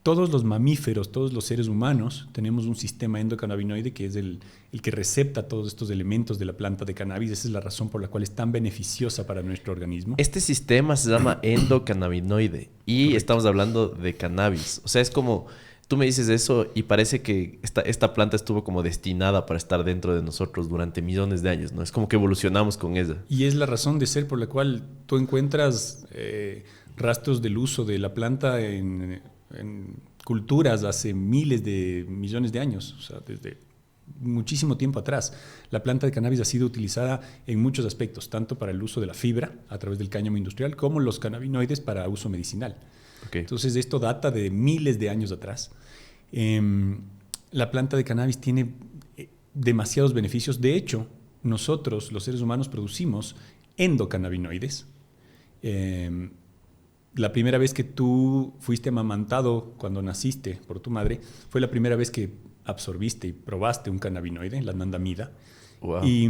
todos los mamíferos, todos los seres humanos, tenemos un sistema endocannabinoide que es el que recepta todos estos elementos de la planta de cannabis. Esa es la razón por la cual es tan beneficiosa para nuestro organismo. Este sistema se llama endocannabinoide y Correcto. estamos hablando de cannabis. O sea, es como, tú me dices eso y parece que esta planta estuvo como destinada para estar dentro de nosotros durante millones de años, ¿no? Es como que evolucionamos con ella. Y es la razón de ser por la cual tú encuentras rastros del uso de la planta en culturas hace miles de millones de años, o sea, desde muchísimo tiempo atrás. La planta de cannabis ha sido utilizada en muchos aspectos, tanto para el uso de la fibra a través del cáñamo industrial, como los cannabinoides para uso medicinal. Okay. Entonces, esto data de miles de años atrás. La planta de cannabis tiene demasiados beneficios. De hecho, nosotros, los seres humanos, producimos endocannabinoides. La primera vez que tú fuiste amamantado cuando naciste por tu madre, fue la primera vez que absorbiste y probaste un cannabinoide, la anandamida. Wow. Y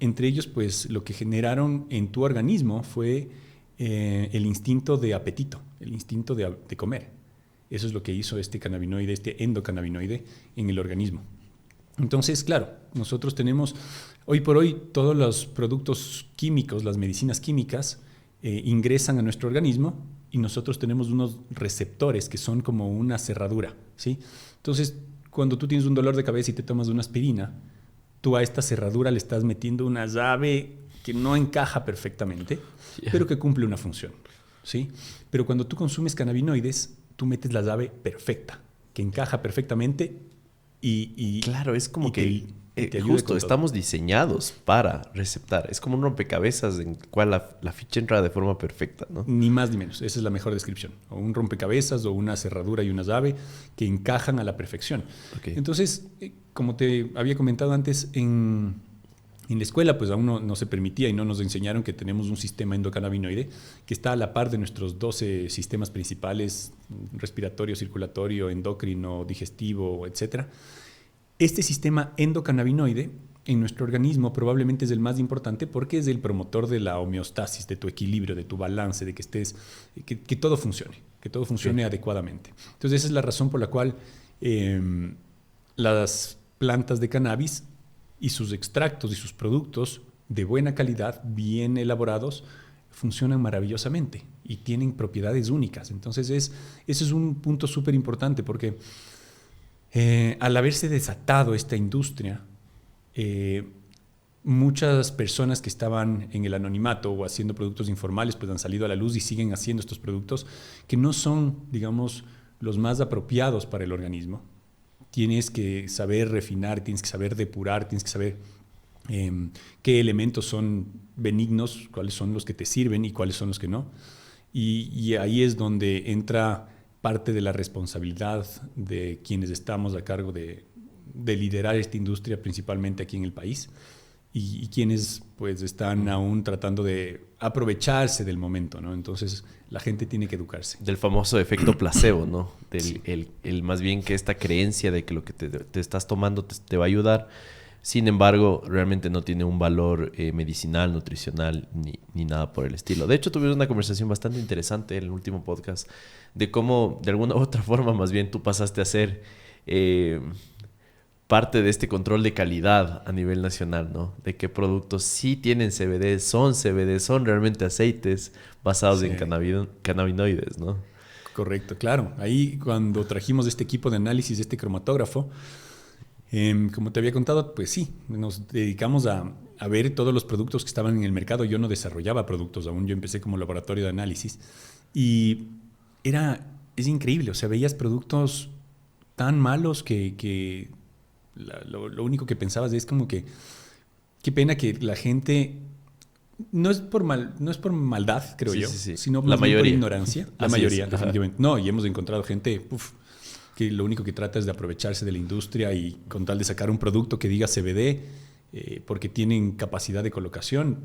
entre ellos, pues, lo que generaron en tu organismo fue el instinto de apetito, el instinto de comer. Eso es lo que hizo este cannabinoide, este endocannabinoide en el organismo. Entonces, claro, nosotros tenemos, hoy por hoy, todos los productos químicos, las medicinas químicas, ingresan a nuestro organismo y nosotros tenemos unos receptores que son como una cerradura, ¿sí? Entonces, cuando tú tienes un dolor de cabeza y te tomas una aspirina, tú a esta cerradura le estás metiendo una llave que no encaja perfectamente, pero que cumple una función, ¿sí? Pero cuando tú consumes cannabinoides, tú metes la llave perfecta, que encaja perfectamente y claro, es como y que te ayuda justo con todo. estamos diseñados para receptar. Es como un rompecabezas en el cual la ficha entra de forma perfecta, ¿no? Ni más ni menos, esa es la mejor descripción. O un rompecabezas o una cerradura y una llave que encajan a la perfección. Okay. Entonces, como te había comentado antes, en la escuela pues aún no se permitía y no nos enseñaron que tenemos un sistema endocannabinoide que está a la par de nuestros 12 sistemas principales, respiratorio, circulatorio, endocrino, digestivo, etc. Este sistema endocannabinoide en nuestro organismo probablemente es el más importante porque es el promotor de la homeostasis, de tu equilibrio, de tu balance, de que estés, que todo funcione Sí. adecuadamente. Entonces esa es la razón por la cual las plantas de cannabis y sus extractos y sus productos de buena calidad, bien elaborados, funcionan maravillosamente y tienen propiedades únicas. Entonces eso es un punto súper importante porque al haberse desatado esta industria, muchas personas que estaban en el anonimato o haciendo productos informales pues han salido a la luz y siguen haciendo estos productos que no son, digamos, los más apropiados para el organismo. Tienes que saber refinar, tienes que saber depurar, tienes que saber qué elementos son benignos, cuáles son los que te sirven y cuáles son los que no. Y ahí es donde entra parte de la responsabilidad de quienes estamos a cargo de liderar esta industria, principalmente aquí en el país, y quienes pues están aún tratando de aprovecharse del momento, ¿no? Entonces la gente tiene que educarse. Del famoso efecto placebo, ¿no? Sí. El más bien que esta creencia de que lo que te estás tomando te va a ayudar. Sin embargo, realmente no tiene un valor medicinal, nutricional, ni nada por el estilo. De hecho, tuvimos una conversación bastante interesante en el último podcast de cómo, de alguna u otra forma, más bien tú pasaste a ser parte de este control de calidad a nivel nacional, ¿no? De qué productos sí tienen CBD, son realmente aceites basados Sí. en cannabinoides, ¿no? Correcto, claro. Ahí cuando trajimos este equipo de análisis, este cromatógrafo, como te había contado, pues sí, nos dedicamos a ver todos los productos que estaban en el mercado. Yo no desarrollaba productos aún, yo empecé como laboratorio de análisis y es increíble, o sea, veías productos tan malos que lo único que pensabas es como que qué pena que la gente no es por maldad, creo Sí, yo, sí, sí. sino La más bien por mayoría. ignorancia. La Así mayoría, es. definitivamente. No, y hemos encontrado gente que lo único que trata es de aprovecharse de la industria y con tal de sacar un producto que diga CBD, porque tienen capacidad de colocación,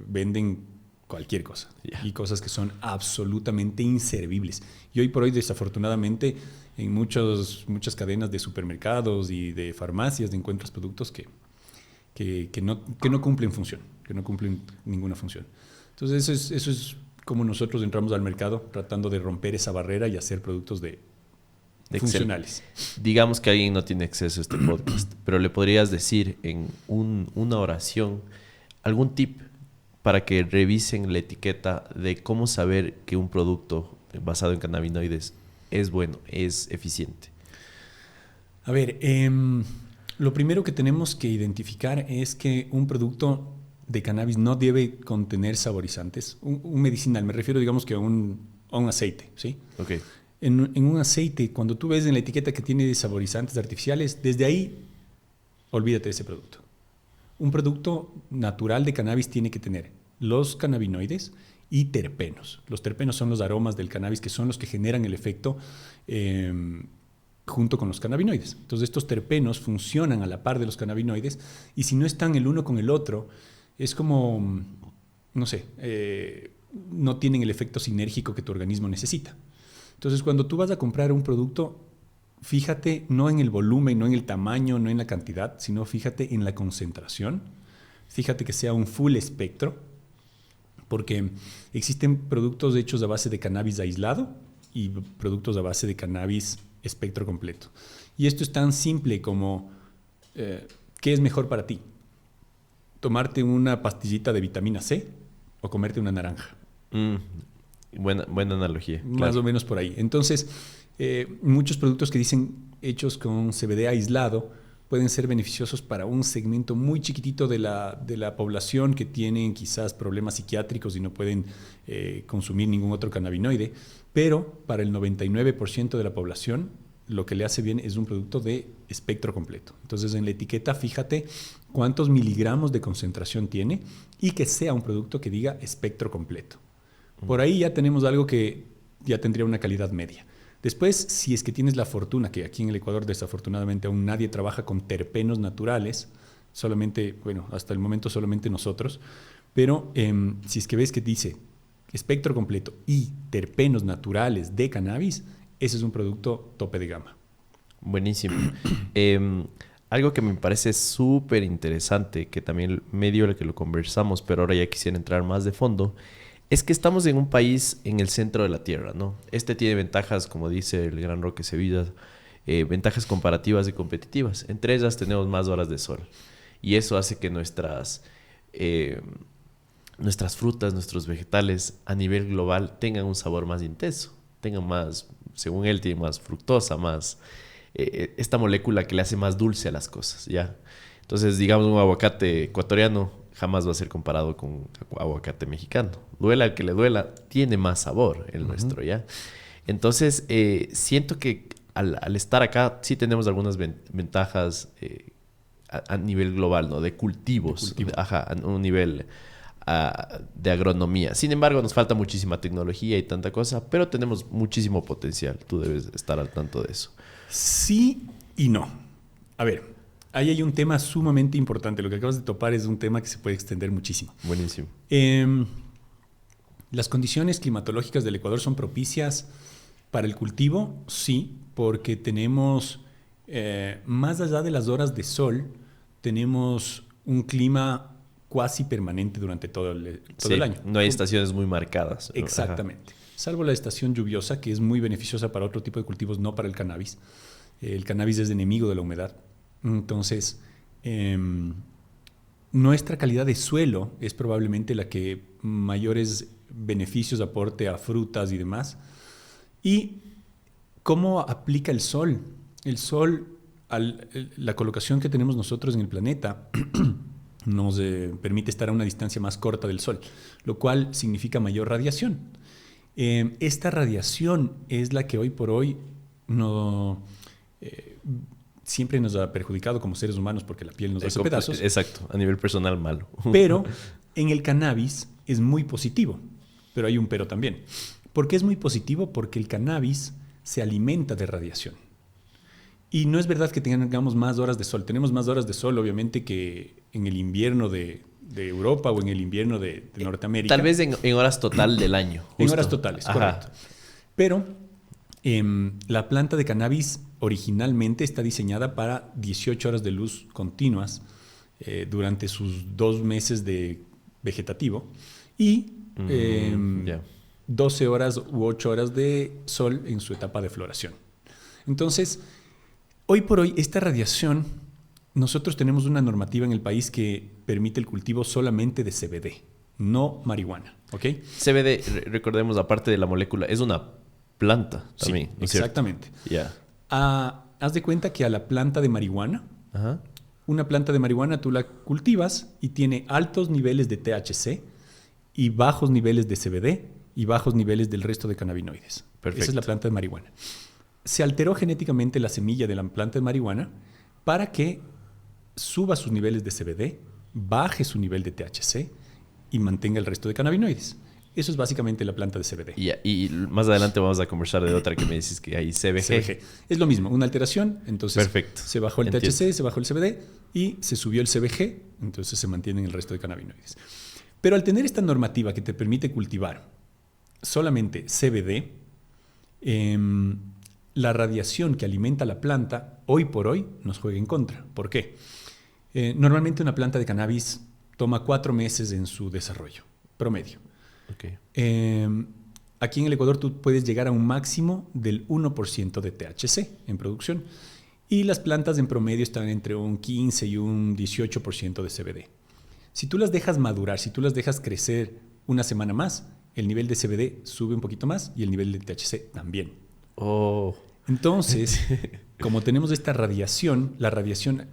venden cualquier cosa. Yeah. Y cosas que son absolutamente inservibles. Y hoy por hoy, desafortunadamente, en muchas cadenas de supermercados y de farmacias encuentras productos que no cumplen función, que no cumplen ninguna función. Entonces eso es como nosotros entramos al mercado tratando de romper esa barrera y hacer productos de funcionales. Digamos que alguien no tiene acceso a este podcast, pero le podrías decir en una oración algún tip para que revisen la etiqueta de cómo saber que un producto basado en cannabinoides es bueno, es eficiente. A ver, lo primero que tenemos que identificar es que un producto de cannabis no debe contener saborizantes. Un medicinal, me refiero, digamos, que a un aceite, ¿sí? Ok. En un aceite, cuando tú ves en la etiqueta que tiene saborizantes artificiales, desde ahí, olvídate de ese producto. Un producto natural de cannabis tiene que tener los cannabinoides y terpenos. Los terpenos son los aromas del cannabis que son los que generan el efecto junto con los cannabinoides. Entonces estos terpenos funcionan a la par de los cannabinoides y si no están el uno con el otro, es como, no sé, no tienen el efecto sinérgico que tu organismo necesita. Entonces cuando tú vas a comprar un producto, fíjate no en el volumen, no en el tamaño, no en la cantidad, sino fíjate en la concentración. Fíjate que sea un full espectro, porque existen productos hechos a base de cannabis aislado y productos a base de cannabis espectro completo. Y esto es tan simple como, ¿qué es mejor para ti? ¿Tomarte una pastillita de vitamina C o comerte una naranja? Buena analogía. Más Claro. o menos por ahí. Entonces, muchos productos que dicen hechos con CBD aislado pueden ser beneficiosos para un segmento muy chiquitito de la población que tienen quizás problemas psiquiátricos y no pueden consumir ningún otro cannabinoide, pero para el 99% de la población lo que le hace bien es un producto de espectro completo. Entonces en la etiqueta fíjate cuántos miligramos de concentración tiene y que sea un producto que diga espectro completo. Por ahí ya tenemos algo que ya tendría una calidad media. Después, si es que tienes la fortuna, que aquí en el Ecuador desafortunadamente aún nadie trabaja con terpenos naturales, solamente, bueno, hasta el momento solamente nosotros, pero si es que ves que dice espectro completo y terpenos naturales de cannabis, ese es un producto tope de gama. Buenísimo. Algo que me parece súper interesante, que también medio lo que lo conversamos, pero ahora ya quisiera entrar más de fondo, es que estamos en un país en el centro de la tierra, ¿no? Este tiene ventajas, como dice el gran Roque Sevilla, ventajas comparativas y competitivas. Entre ellas tenemos más horas de sol. Y eso hace que nuestras frutas, nuestros vegetales a nivel global tengan un sabor más intenso, tengan más, según él, tiene más fructosa, más esta molécula que le hace más dulce a las cosas, ¿ya? Entonces, digamos, un aguacate ecuatoriano jamás va a ser comparado con aguacate mexicano. Duela al que le duela, tiene más sabor el nuestro, ¿ya? Entonces, siento que al estar acá sí tenemos algunas ventajas a nivel global, ¿no? De cultivos, ajá, a un nivel de agronomía. Sin embargo, nos falta muchísima tecnología y tanta cosa, pero tenemos muchísimo potencial. Tú debes estar al tanto de eso. Sí y no. A ver, ahí hay un tema sumamente importante. Lo que acabas de topar es un tema que se puede extender muchísimo. Buenísimo. Las condiciones climatológicas del Ecuador son propicias para el cultivo, sí, porque tenemos, más allá de las horas de sol, tenemos un clima cuasi permanente durante todo el año. No hay estaciones muy marcadas. Exactamente. Ajá. Salvo la estación lluviosa, que es muy beneficiosa para otro tipo de cultivos, no para el cannabis. El cannabis es enemigo de la humedad. Entonces, nuestra calidad de suelo es probablemente la que mayores beneficios aporte a frutas y demás. ¿Y cómo aplica el sol? El sol, la colocación que tenemos nosotros en el planeta, nos permite estar a una distancia más corta del sol, lo cual significa mayor radiación. Esta radiación es la que hoy por hoy siempre nos ha perjudicado como seres humanos porque la piel nos hace pedazos. Exacto, a nivel personal malo. Pero en el cannabis es muy positivo, pero hay un pero también. ¿Por qué es muy positivo? Porque el cannabis se alimenta de radiación. Y no es verdad que tengamos más horas de sol. Tenemos más horas de sol, obviamente, que en el invierno de Europa o en el invierno de Norteamérica. Tal vez en horas total del año. Justo. En horas totales, ajá, correcto. Pero la planta de cannabis originalmente está diseñada para 18 horas de luz continuas durante sus 2 meses de vegetativo y 12 horas u 8 horas de sol en su etapa de floración. Entonces, hoy por hoy, esta radiación, nosotros tenemos una normativa en el país que permite el cultivo solamente de CBD, no marihuana, ¿ok? CBD, recordemos, aparte de la molécula, es una planta también, Sí, ¿no es cierto? exactamente. Ya. Haz de cuenta que a la planta de marihuana, Ajá. una planta de marihuana tú la cultivas y tiene altos niveles de THC y bajos niveles de CBD y bajos niveles del resto de cannabinoides. Perfecto. Esa es la planta de marihuana. Se alteró genéticamente la semilla de la planta de marihuana para que suba sus niveles de CBD, baje su nivel de THC y mantenga el resto de cannabinoides. Eso es básicamente la planta de CBD. Y más adelante vamos a conversar de otra que me dices que hay CBG. CBG. Es lo mismo, una alteración, entonces Perfecto. se bajó el Entiendo. THC, se bajó el CBD y se subió el CBG, entonces se mantienen el resto de cannabinoides. Pero al tener esta normativa que te permite cultivar solamente CBD, la radiación que alimenta la planta hoy por hoy nos juega en contra. ¿Por qué? Normalmente una planta de cannabis toma 4 meses en su desarrollo, promedio. Okay. Aquí en el Ecuador tú puedes llegar a un máximo del 1% de THC en producción y las plantas en promedio están entre un 15 y un 18% de CBD. Si tú las dejas madurar, si tú las dejas crecer una semana más, el nivel de CBD sube un poquito más y el nivel de THC también. Oh. Entonces, como tenemos esta radiación, la radiación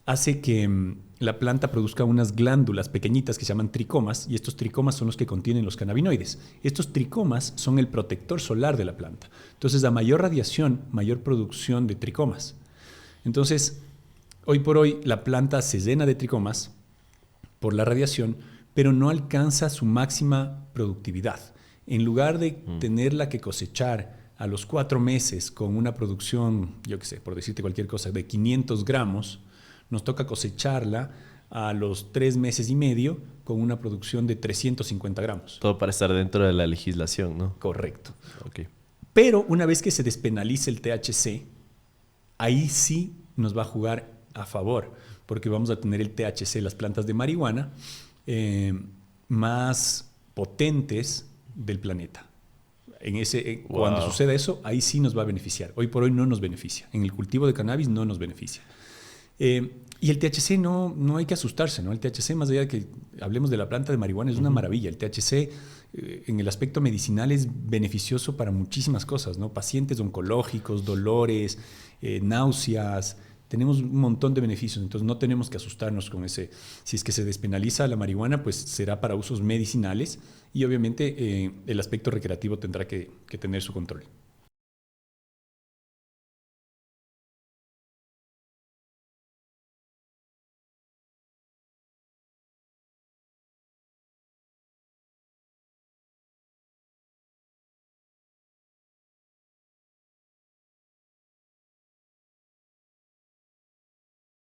hace que la planta produzca unas glándulas pequeñitas que se llaman tricomas y estos tricomas son los que contienen los cannabinoides. Estos tricomas son el protector solar de la planta. Entonces, a mayor radiación, mayor producción de tricomas. Entonces, hoy por hoy la planta se llena de tricomas por la radiación, pero no alcanza su máxima productividad. En lugar de tenerla que cosechar a los 4 meses con una producción, yo qué sé, por decirte cualquier cosa, de 500 gramos, nos toca cosecharla a los 3 meses y medio con una producción de 350 gramos. Todo para estar dentro de la legislación, ¿no? Correcto. Okay. Pero una vez que se despenalice el THC, ahí sí nos va a jugar a favor, porque vamos a tener el THC, las plantas de marihuana, más potentes del planeta. Cuando suceda eso, ahí sí nos va a beneficiar. Hoy por hoy no nos beneficia. En el cultivo de cannabis no nos beneficia. Y el THC no hay que asustarse, ¿no? El THC, más allá de que hablemos de la planta de marihuana, es una maravilla. El THC en el aspecto medicinal es beneficioso para muchísimas cosas, ¿no? Pacientes oncológicos, dolores, náuseas. Tenemos un montón de beneficios, entonces no tenemos que asustarnos con ese. Si es que se despenaliza la marihuana, pues será para usos medicinales y obviamente el aspecto recreativo tendrá que tener su control.